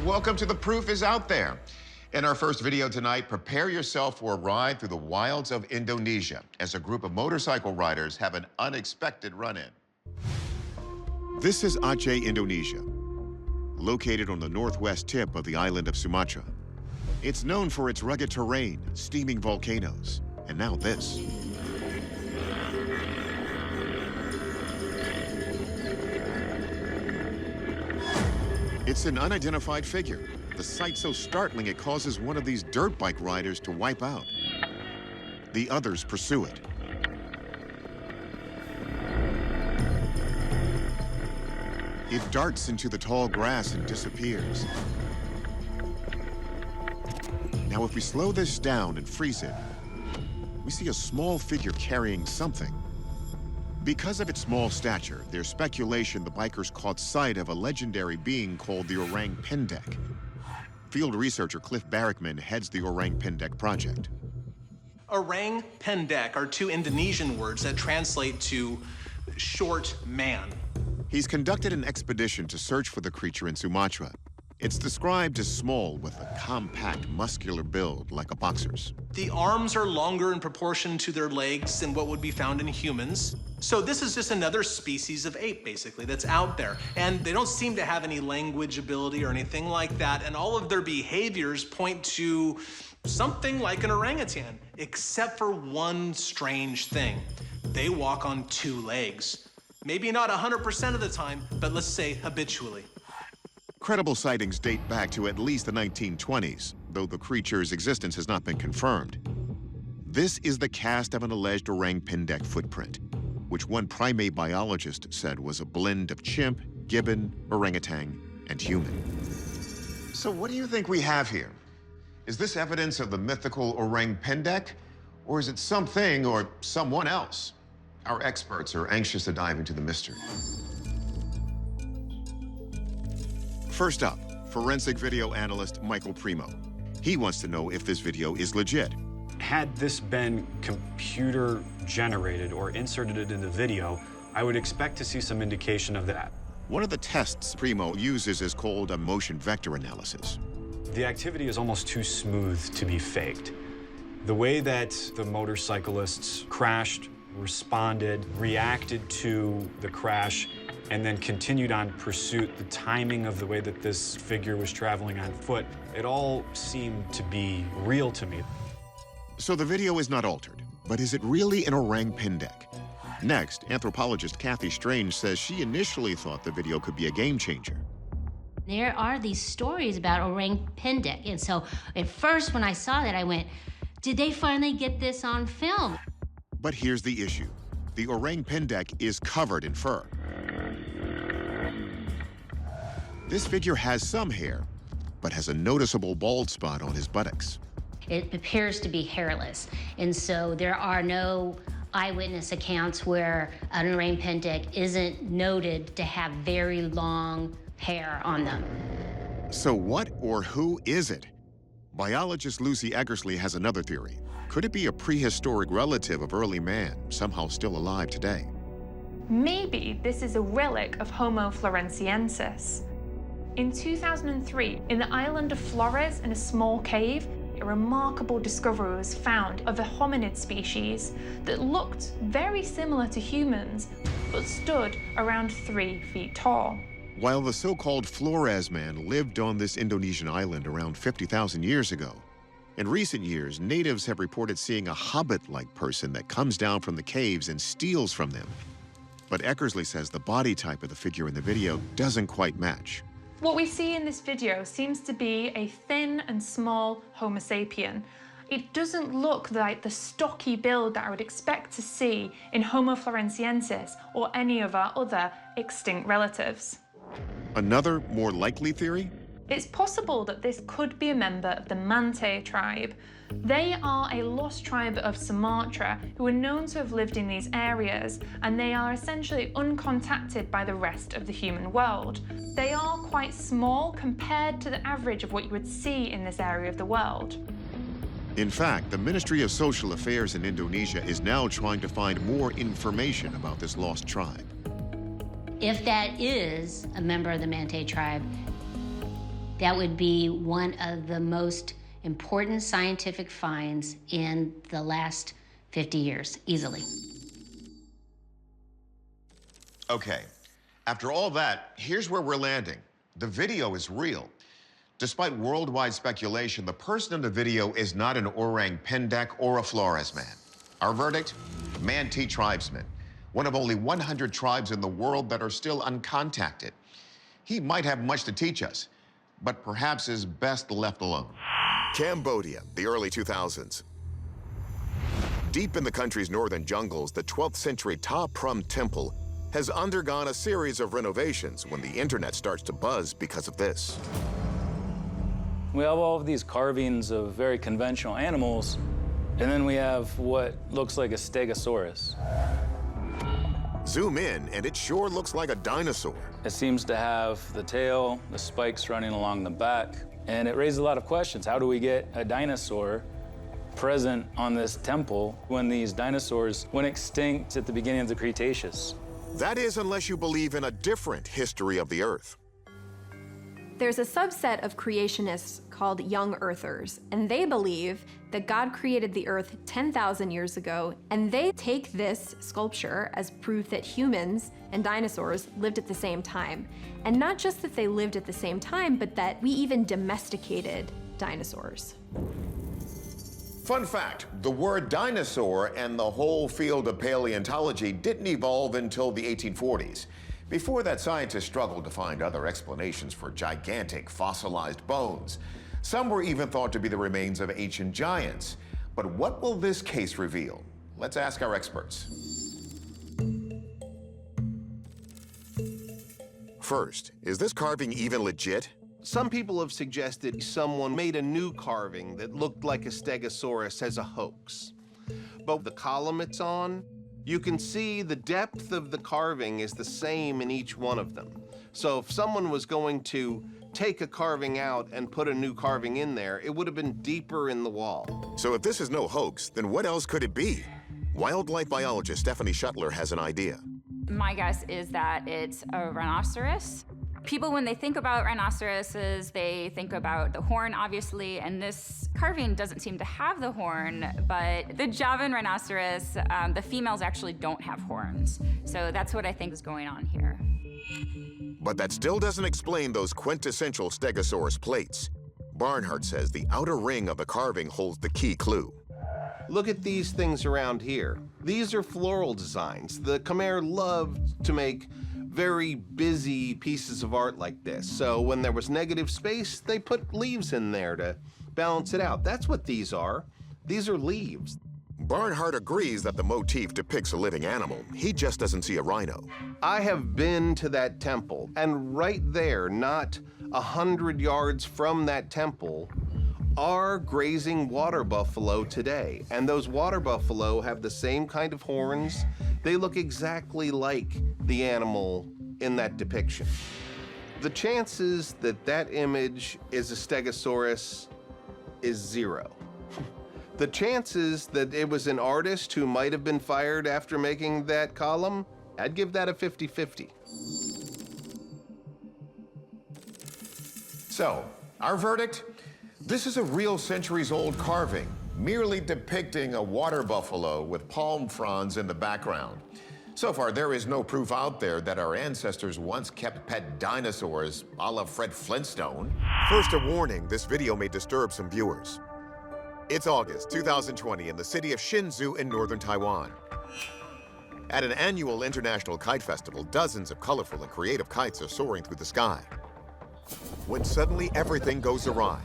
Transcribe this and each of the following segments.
Welcome to The Proof is Out There. In our first video tonight, prepare yourself for a ride through the wilds of Indonesia as a group of motorcycle riders have an unexpected run-in. This is Aceh, Indonesia, located on the northwest tip of the island of Sumatra. It's known for its rugged terrain, steaming volcanoes, and now this. It's an unidentified figure. The sight so startling it causes one of these dirt bike riders to wipe out. The others pursue it. It darts into the tall grass and disappears. Now, if we slow this down and freeze it, we see a small figure carrying something. Because of its small stature, there's speculation the bikers caught sight of a legendary being called the Orang Pendek. Field researcher Cliff Barrickman heads the Orang Pendek project. Orang Pendek are two Indonesian words that translate to short man. He's conducted an expedition to search for the creature in Sumatra. It's described as small with a compact, muscular build like a boxer's. The arms are longer in proportion to their legs than what would be found in humans. So this is just another species of ape, basically, that's out there. And they don't seem to have any language ability or anything like that. And all of their behaviors point to something like an orangutan, except for one strange thing. They walk on two legs. Maybe not 100% of the time, but let's say habitually. Credible sightings date back to at least the 1920s, though the creature's existence has not been confirmed. This is the cast of an alleged Orang Pendek footprint, which one primate biologist said was a blend of chimp, gibbon, orangutan, and human. So what do you think we have here? Is this evidence of the mythical Orang Pendek, or is it something or someone else? Our experts are anxious to dive into the mystery. First up, forensic video analyst Michael Primo. He wants to know if this video is legit. Had this been computer generated or inserted into the video, I would expect to see some indication of that. One of the tests Primo uses is called a motion vector analysis. The activity is almost too smooth to be faked. The way that the motorcyclists crashed, responded, reacted to the crash, and then continued on pursuit, the timing of the way that this figure was traveling on foot, it all seemed to be real to me. So the video is not altered, but is it really an Orang Pendek? Next, anthropologist Kathy Strange says she initially thought the video could be a game changer. There are these stories about Orang Pendek, and so at first when I saw that, I went, did they finally get this on film? But here's the issue. The Orang Pendek is covered in fur. This figure has some hair, but has a noticeable bald spot on his buttocks. It appears to be hairless, and so there are no eyewitness accounts where an Orang Pendek isn't noted to have very long hair on them. So what or who is it? Biologist Lucy Eggersley has another theory. Could it be a prehistoric relative of early man, somehow still alive today? Maybe this is a relic of Homo floresiensis. In 2003, in the island of Flores, in a small cave, a remarkable discovery was found of a hominid species that looked very similar to humans, but stood around 3 feet tall. While the so-called Flores man lived on this Indonesian island around 50,000 years ago, in recent years, natives have reported seeing a hobbit-like person that comes down from the caves and steals from them. But Eckersley says the body type of the figure in the video doesn't quite match. What we see in this video seems to be a thin and small Homo sapien. It doesn't look like the stocky build that I would expect to see in Homo floresiensis or any of our other extinct relatives. Another, more likely theory? It's possible that this could be a member of the Mante tribe. They are a lost tribe of Sumatra who are known to have lived in these areas, and they are essentially uncontacted by the rest of the human world. They are quite small compared to the average of what you would see in this area of the world. In fact, the Ministry of Social Affairs in Indonesia is now trying to find more information about this lost tribe. If that is a member of the Mante tribe, That would be one of the most important scientific finds in the last 50 years, easily. Okay, after all that, here's where we're landing. The video is real. Despite worldwide speculation, the person in the video is not an orang pendek or a Flores man. Our verdict? Manti tribesman, one of only 100 tribes in the world that are still uncontacted. He might have much to teach us, but perhaps is best left alone. Cambodia, the early 2000s. Deep in the country's northern jungles, the 12th century Ta Prohm Temple has undergone a series of renovations when the internet starts to buzz because of this. We have all of these carvings of very conventional animals, and then we have what looks like a stegosaurus. Zoom in, and it sure looks like a dinosaur. It seems to have the tail, the spikes running along the back, and it raises a lot of questions. How do we get a dinosaur present on this temple when these dinosaurs went extinct at the beginning of the Cretaceous? That is, unless you believe in a different history of the Earth. There's a subset of creationists called young earthers, and they believe that God created the Earth 10,000 years ago, and they take this sculpture as proof that humans and dinosaurs lived at the same time. And not just that they lived at the same time, but that we even domesticated dinosaurs. Fun fact, the word dinosaur and the whole field of paleontology didn't evolve until the 1840s. Before that, scientists struggled to find other explanations for gigantic fossilized bones. Some were even thought to be the remains of ancient giants. But what will this case reveal? Let's ask our experts. First, is this carving even legit? Some people have suggested someone made a new carving that looked like a stegosaurus as a hoax. But the column it's on, you can see the depth of the carving is the same in each one of them. So if someone was going to take a carving out and put a new carving in there, it would have been deeper in the wall. So if this is no hoax, then what else could it be? Wildlife biologist Stephanie Shuttler has an idea. My guess is that it's a rhinoceros. People, when they think about rhinoceroses, they think about the horn, obviously, and this carving doesn't seem to have the horn, but the Javan rhinoceros, the females actually don't have horns. So that's what I think is going on here. But that still doesn't explain those quintessential Stegosaurus plates. Barnhart says the outer ring of the carving holds the key clue. Look at these things around here. These are floral designs. The Khmer loved to make very busy pieces of art like this. So when there was negative space, they put leaves in there to balance it out. That's what these are. These are leaves. Barnhart agrees that the motif depicts a living animal. He just doesn't see a rhino. I have been to that temple, and right there, not 100 yards from that temple, are grazing water buffalo today. And those water buffalo have the same kind of horns. They look exactly like the animal in that depiction. The chances that that image is a Stegosaurus is 0. The chances that it was an artist who might have been fired after making that column, I'd give that a 50-50. So, our verdict? This is a real centuries-old carving, merely depicting a water buffalo with palm fronds in the background. So far, there is no proof out there that our ancestors once kept pet dinosaurs a la Fred Flintstone. First, a warning, this video may disturb some viewers. It's August 2020 in the city of Hsinchu in northern Taiwan. At an annual international kite festival, dozens of colorful and creative kites are soaring through the sky. When suddenly everything goes awry.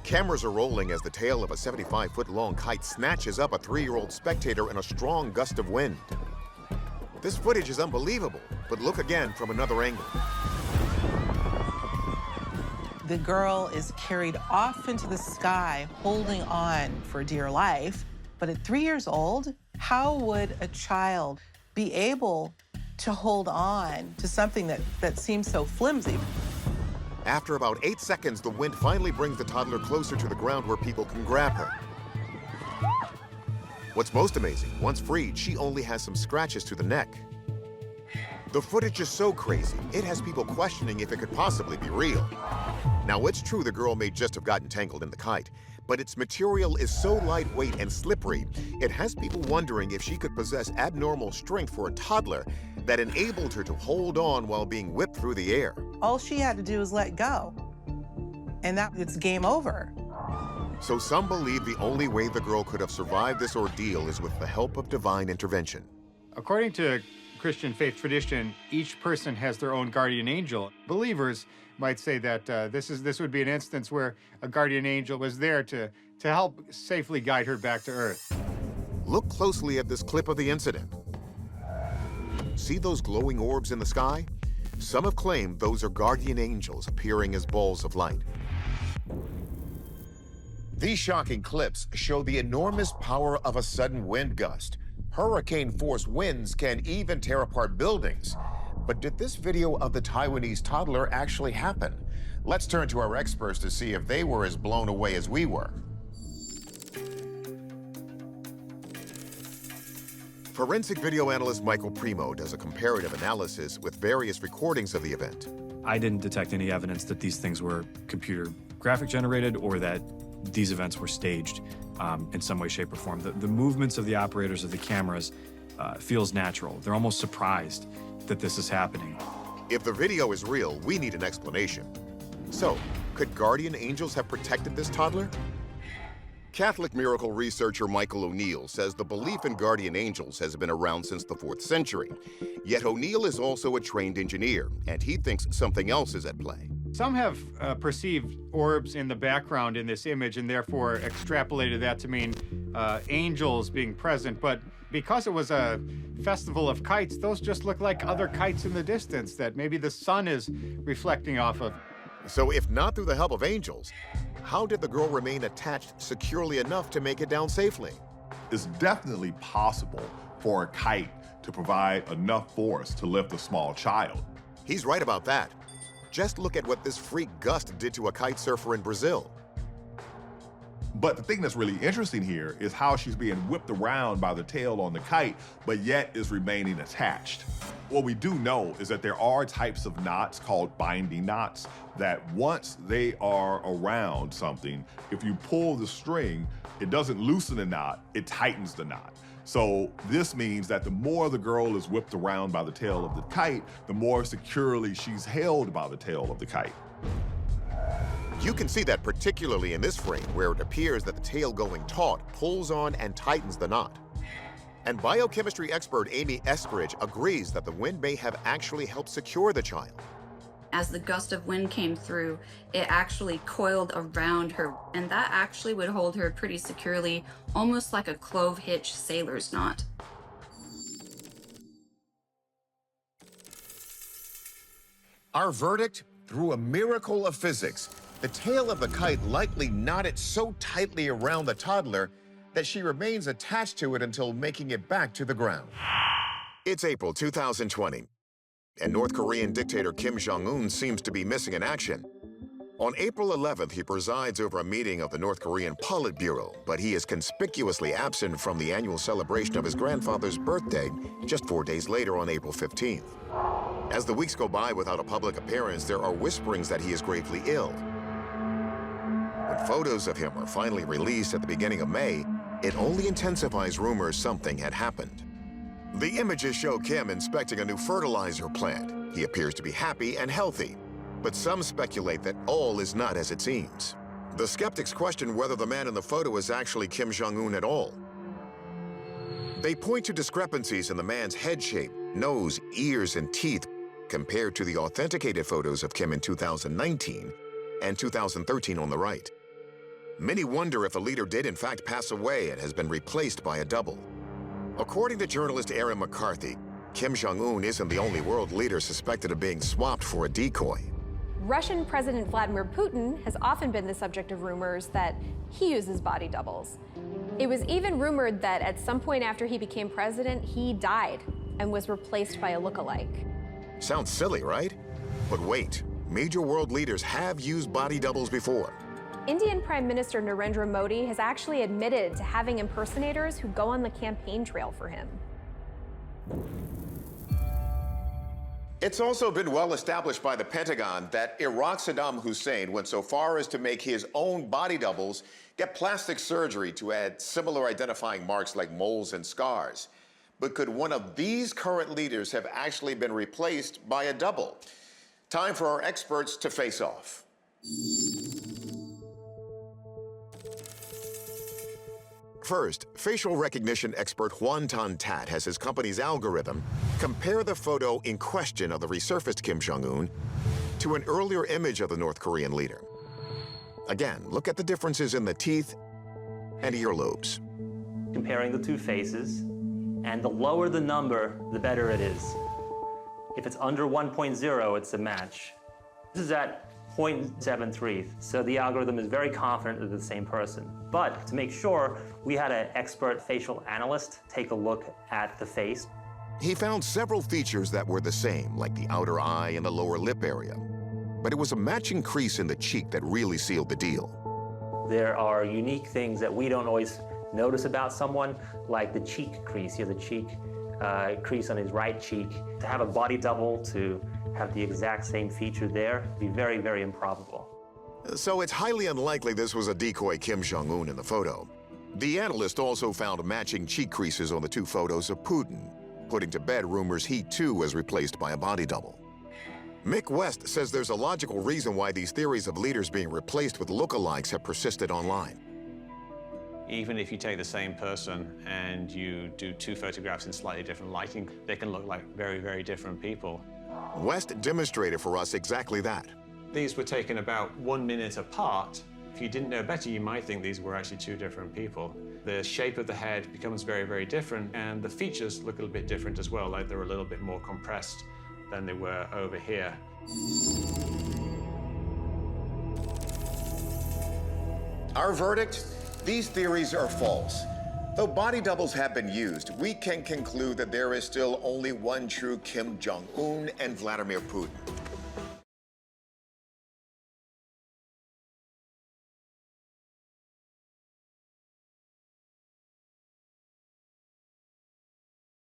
Cameras are rolling as the tail of a 75-foot-long kite snatches up a 3-year-old spectator in a strong gust of wind. This footage is unbelievable, but look again from another angle. The girl is carried off into the sky, holding on for dear life. But at 3 years old, how would a child be able to hold on to something that seems so flimsy? After about 8 seconds, the wind finally brings the toddler closer to the ground where people can grab her. What's most amazing, once freed, she only has some scratches to the neck. The footage is so crazy, it has people questioning if it could possibly be real. Now, it's true the girl may just have gotten tangled in the kite, but its material is so lightweight and slippery, it has people wondering if she could possess abnormal strength for a toddler that enabled her to hold on while being whipped through the air. All she had to do was let go, and it's game over. So some believe the only way the girl could have survived this ordeal is with the help of divine intervention. According to Christian faith tradition, each person has their own guardian angel. Believers might say that this would be an instance where a guardian angel was there to help safely guide her back to Earth. Look closely at this clip of the incident. See those glowing orbs in the sky? Some have claimed those are guardian angels appearing as balls of light. These shocking clips show the enormous power of a sudden wind gust. Hurricane-force winds can even tear apart buildings. But did this video of the Taiwanese toddler actually happen? Let's turn to our experts to see if they were as blown away as we were. Forensic video analyst Michael Primo does a comparative analysis with various recordings of the event. I didn't detect any evidence that these things were computer graphic generated or that these events were staged in some way, shape, or form. The movements of the operators of the cameras feels natural. They're almost surprised that this is happening. If the video is real, we need an explanation. So, could guardian angels have protected this toddler? Catholic miracle researcher Michael O'Neill says the belief in guardian angels has been around since the 4th century. Yet O'Neill is also a trained engineer, and he thinks something else is at play. Some have perceived orbs in the background in this image and therefore extrapolated that to mean angels being present, but because it was a festival of kites, those just look like other kites in the distance that maybe the sun is reflecting off of. So if not through the help of angels, how did the girl remain attached securely enough to make it down safely? It's definitely possible for a kite to provide enough force to lift a small child. He's right about that. Just look at what this freak gust did to a kite surfer in Brazil. But the thing that's really interesting here is how she's being whipped around by the tail on the kite, but yet is remaining attached. What we do know is that there are types of knots called binding knots that once they are around something, if you pull the string, it doesn't loosen the knot, it tightens the knot. So this means that the more the girl is whipped around by the tail of the kite, the more securely she's held by the tail of the kite. You can see that particularly in this frame, where it appears that the tail going taut pulls on and tightens the knot. And biochemistry expert Amy Eskridge agrees that the wind may have actually helped secure the child. As the gust of wind came through, it actually coiled around her, and that actually would hold her pretty securely, almost like a clove hitch sailor's knot. Our verdict? Through a miracle of physics, the tail of the kite likely knotted so tightly around the toddler that she remains attached to it until making it back to the ground. It's April 2020, and North Korean dictator Kim Jong-un seems to be missing in action. On April 11th, he presides over a meeting of the North Korean Politburo, but he is conspicuously absent from the annual celebration of his grandfather's birthday just 4 days later on April 15th. As the weeks go by without a public appearance, there are whisperings that he is gravely ill. When photos of him are finally released at the beginning of May, it only intensifies rumors something had happened. The images show Kim inspecting a new fertilizer plant. He appears to be happy and healthy, but some speculate that all is not as it seems. The skeptics question whether the man in the photo is actually Kim Jong-un at all. They point to discrepancies in the man's head shape, nose, ears, and teeth compared to the authenticated photos of Kim in 2019 and 2013 on the right. Many wonder if the leader did in fact pass away and has been replaced by a double. According to journalist Aaron McCarthy, Kim Jong-un isn't the only world leader suspected of being swapped for a decoy. Russian President Vladimir Putin has often been the subject of rumors that he uses body doubles. It was even rumored that at some point after he became president, he died and was replaced by a look-alike. Sounds silly, right? But wait, major world leaders have used body doubles before. Indian Prime Minister Narendra Modi has actually admitted to having impersonators who go on the campaign trail for him. It's also been well established by the Pentagon that Iraq's Saddam Hussein went so far as to make his own body doubles get plastic surgery to add similar identifying marks like moles and scars. But could one of these current leaders have actually been replaced by a double? Time for our experts to face off. First, facial recognition expert Juan Tan Tat has his company's algorithm compare the photo in question of the resurfaced Kim Jong-un to an earlier image of the North Korean leader. Again, look at the differences in the teeth and earlobes. Comparing the two faces, and the lower the number, the better it is. If it's under 1.0, it's a match. This is at 0.73, so the algorithm is very confident that it's the same person. But to make sure, we had an expert facial analyst take a look at the face. He found several features that were the same, like the outer eye and the lower lip area. But it was a matching crease in the cheek that really sealed the deal. There are unique things that we don't always notice about someone, like the cheek crease. You have the cheek crease on his right cheek. To have a body double to have the exact same feature there would be very, very improbable. So it's highly unlikely this was a decoy Kim Jong-un in the photo. The analyst also found matching cheek creases on the two photos of Putin, putting to bed rumors he too was replaced by a body double. Mick West says there's a logical reason why these theories of leaders being replaced with lookalikes have persisted online. Even if you take the same person and you do two photographs in slightly different lighting, they can look like very, very different people. West demonstrated for us exactly that. These were taken about 1 minute apart. If you didn't know better, you might think these were actually two different people. The shape of the head becomes very, very different, and the features look a little bit different as well, like they're a little bit more compressed than they were over here. Our verdict? These theories are false. Though body doubles have been used, we can conclude that there is still only one true Kim Jong-un and Vladimir Putin.